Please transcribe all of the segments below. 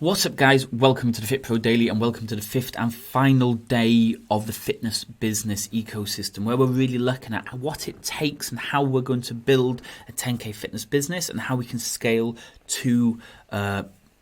What's up, guys? Welcome to the Fit Pro Daily and welcome to the fifth and final day of the fitness business ecosystem, where we're really looking at what it takes and how we're going to build a 10K fitness business and how we can scale to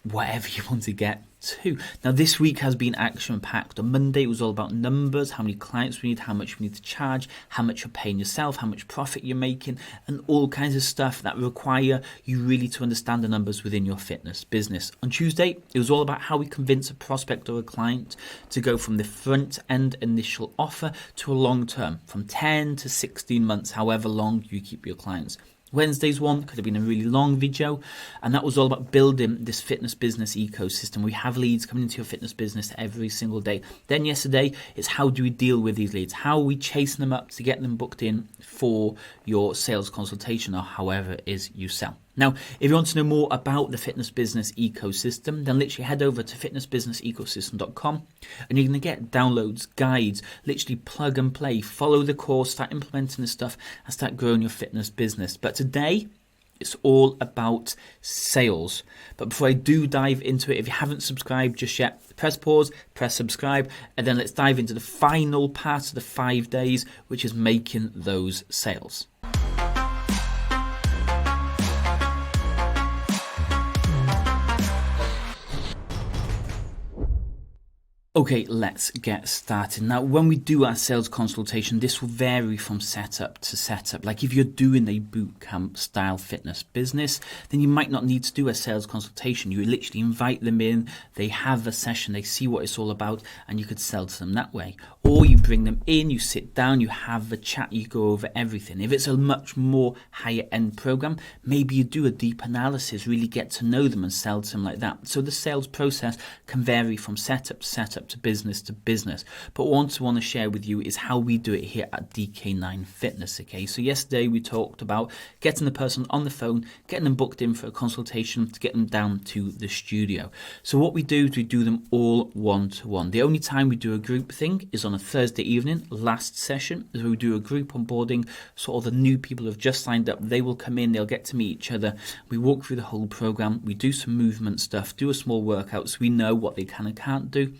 whatever you want to get to. Now, this week has been action-packed. On Monday, it was all about numbers, how many clients we need, how much we need to charge, how much you're paying yourself, how much profit you're making, and all kinds of stuff that require you really to understand the numbers within your fitness business. On Tuesday, it was all about how we convince a prospect or a client to go from the front-end initial offer to a long-term, from 10 to 16 months, however long you keep your clients. Wednesday's one could have been a really long video, and that was all about building this fitness business ecosystem. We have leads coming into your fitness business every single day. Then yesterday, it's how do we deal with these leads? How are we chasing them up to get them booked in for your sales consultation or however it is you sell? Now, if you want to know more about the fitness business ecosystem, then literally head over to fitnessbusinessecosystem.com and you're going to get downloads, guides, literally plug and play, follow the course, start implementing this stuff and start growing your fitness business. But today, it's all about sales. But before I do dive into it, if you haven't subscribed just yet, press pause, press subscribe, and then let's dive into the final part of the 5 days, which is making those sales. Okay, let's get started. Now, when we do our sales consultation, this will vary from setup to setup. Like if you're doing a boot camp style fitness business, then you might not need to do a sales consultation. You literally invite them in, they have a session, they see what it's all about, and you could sell to them that way. Or you bring them in, you sit down, you have a chat, you go over everything. If it's a much more higher end program, maybe you do a deep analysis, really get to know them and sell to them like that. So the sales process can vary from setup to business. But what I want to share with you is how we do it here at DK9 Fitness. Okay, so yesterday we talked about getting the person on the phone, getting them booked in for a consultation to get them down to the studio. So what we do is we do them all one-to-one. The only time we do a group thing is on a Thursday evening. Last session is where we do a group onboarding. So all the new people who have just signed up, they will come in, they'll get to meet each other. We walk through the whole program, we do some movement stuff, do a small workout so we know what they can and can't do,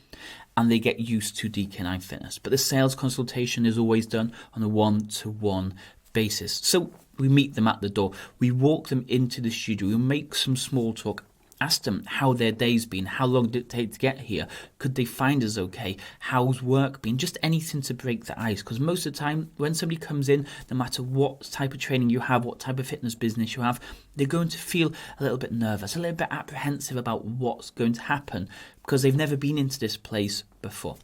and they get used to DK9 Fitness. But the sales consultation is always done on a one-to-one basis. So we meet them at the door, we walk them into the studio, we make some small talk, ask them how their day's been, how long did it take to get here, could they find us okay, how's work been, just anything to break the ice. Because most of the time when somebody comes in, no matter what type of training you have, what type of fitness business you have, they're going to feel a little bit nervous, a little bit apprehensive about what's going to happen because they've never been into this place before.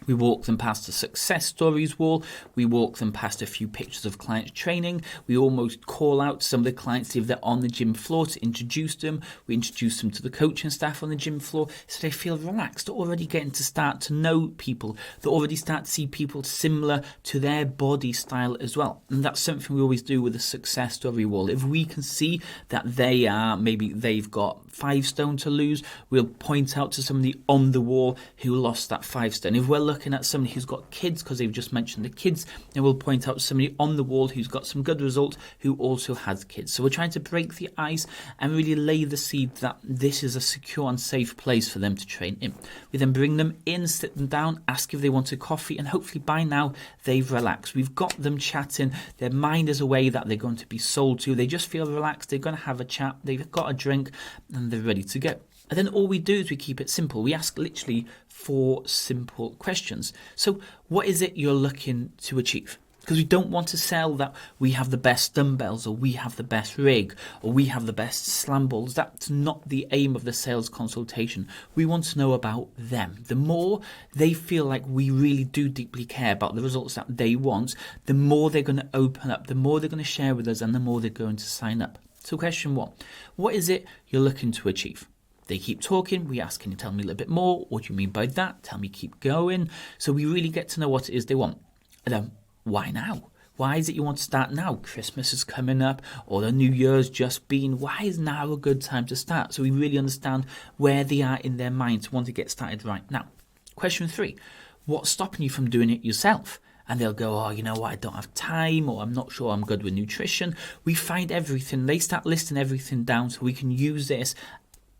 We walk them past the success stories wall. We walk them past a few pictures of clients training. We almost call out some of the clients if they're on the gym floor to introduce them. We introduce them to the coaching staff on the gym floor so they feel relaxed. They're already getting to start to know people. They already start to see people similar to their body style as well. And that's something we always do with the success story wall. If we can see that maybe they've got 5 stone to lose, we'll point out to somebody on the wall who lost that 5 stone. If we're looking at somebody who's got kids, because they've just mentioned the kids, and we'll point out somebody on the wall who's got some good results who also has kids. So we're trying to break the ice and really lay the seed that this is a secure and safe place for them to train in. We then bring them in, sit them down, ask if they want a coffee, and hopefully by now they've relaxed. We've got them chatting, their mind is away that they're going to be sold to, they just feel relaxed, they're going to have a chat, they've got a drink and they're ready to go. And then all we do is we keep it simple. We ask literally 4 simple questions. So what is it you're looking to achieve? Because we don't want to sell that we have the best dumbbells or we have the best rig or we have the best slam balls. That's not the aim of the sales consultation. We want to know about them. The more they feel like we really do deeply care about the results that they want, the more they're going to open up, the more they're going to share with us, and the more they're going to sign up. So question 1, what is it you're looking to achieve? They keep talking, we ask, can you tell me a little bit more? What do you mean by that? Tell me, keep going. So we really get to know what it is they want. And then, why now? Why is it you want to start now? Christmas is coming up, or the New Year's just been. Why is now a good time to start? So we really understand where they are in their mind to want to get started right now. Question 3, what's stopping you from doing it yourself? And they'll go, oh, you know what, I don't have time, or I'm not sure I'm good with nutrition. We find everything. They start listing everything down so we can use this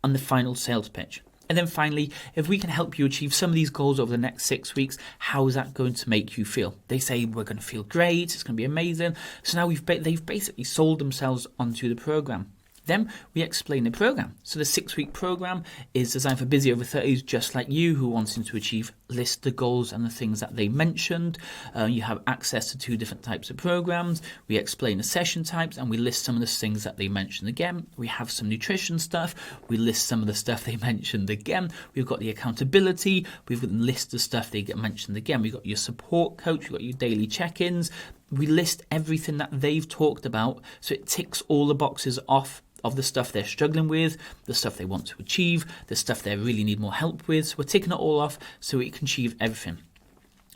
on the final sales pitch. And then finally, if we can help you achieve some of these goals over the next 6 weeks, how is that going to make you feel? They say, we're going to feel great, it's going to be amazing. So now they've basically sold themselves onto the program. Then we explain the program. So the 6-week program is designed for busy over 30s just like you who are wanting to achieve, list the goals and the things that they mentioned. You have access to 2 different types of programs. We explain the session types and we list some of the things that they mentioned again. We have some nutrition stuff. We list some of the stuff they mentioned again. We've got the accountability. We've got the list of stuff they get mentioned again. We've got your support coach. We've got your daily check-ins. We list everything that they've talked about so it ticks all the boxes off of the stuff they're struggling with, the stuff they want to achieve, the stuff they really need more help with. So we're ticking it all off so we can achieve everything.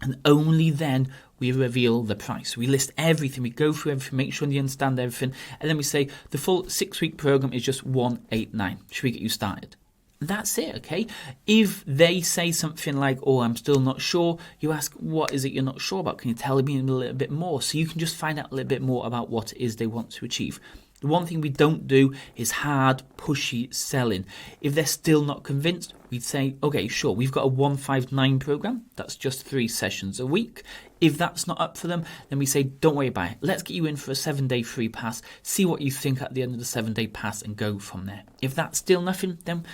And only then we reveal the price. We list everything, we go through everything, make sure you understand everything, and then we say the full 6-week program is just 189. Should we get you started? That's it, okay? If they say something like, oh, I'm still not sure, you ask, what is it you're not sure about? Can you tell me a little bit more? So you can just find out a little bit more about what it is they want to achieve. The one thing we don't do is hard, pushy selling. If they're still not convinced, we'd say, okay, sure, we've got a 159 program. That's just 3 sessions a week. If that's not up for them, then we say, don't worry about it. Let's get you in for a 7-day free pass. See what you think at the end of the 7-day pass and go from there. If that's still nothing, then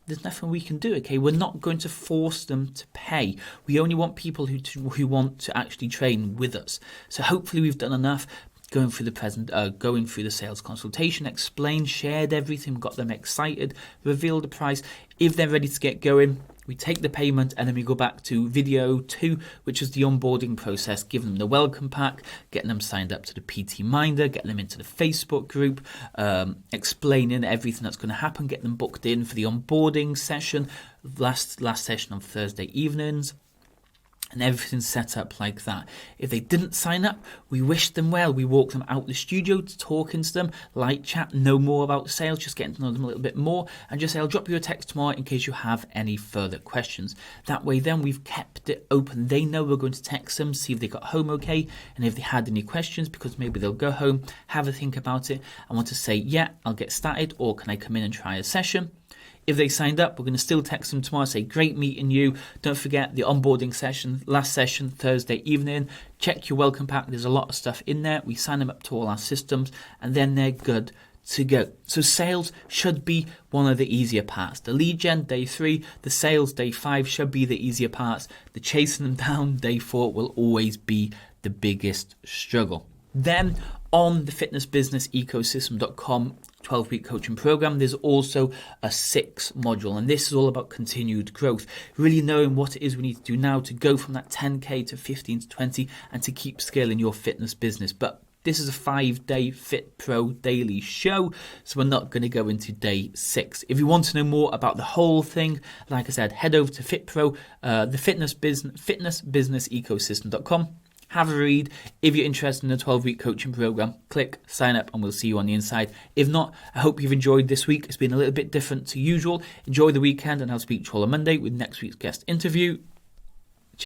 there's nothing we can do, okay? We're not going to force them to pay. We only want people who want to actually train with us. So hopefully we've done enough. Going through the sales consultation, explained, shared everything, got them excited, revealed the price. If they're ready to get going, we take the payment and then we go back to video 2, which is the onboarding process, giving them the welcome pack, getting them signed up to the PT Minder, getting them into the Facebook group, explaining everything that's going to happen, getting them booked in for the onboarding session, last session on Thursday evenings. And everything's set up like that. If they didn't sign up, we wish them well. We walk them out the studio to talking to them, light chat, know more about sales, just getting to know them a little bit more, and just say, I'll drop you a text tomorrow in case you have any further questions. That way then we've kept it open. They know we're going to text them, see if they got home okay, and if they had any questions, because maybe they'll go home, have a think about it, and want to say, yeah, I'll get started, or can I come in and try a session? If they signed up, we're going to still text them tomorrow, say, great meeting you. Don't forget the onboarding session, last session, Thursday evening. Check your welcome pack. There's a lot of stuff in there. We sign them up to all our systems, and then they're good to go. So sales should be one of the easier parts. The lead gen, day 3, the sales, day 5, should be the easier parts. The chasing them down, day 4, will always be the biggest struggle. Then on the fitnessbusinessecosystem.com 12-week coaching program, there's also a 6 module, and this is all about continued growth, really knowing what it is we need to do now to go from that 10k to 15 to 20 and to keep scaling your fitness business. But this is a 5-day Fit Pro daily show, so we're not going to go into day 6. If you want to know more about the whole thing, like I said, head over to Fit Pro, the fitnessbusinessecosystem.com. Have a read. If you're interested in the 12-week coaching program, click sign up and we'll see you on the inside. If not, I hope you've enjoyed this week. It's been a little bit different to usual. Enjoy the weekend and I'll speak to you all on Monday with next week's guest interview.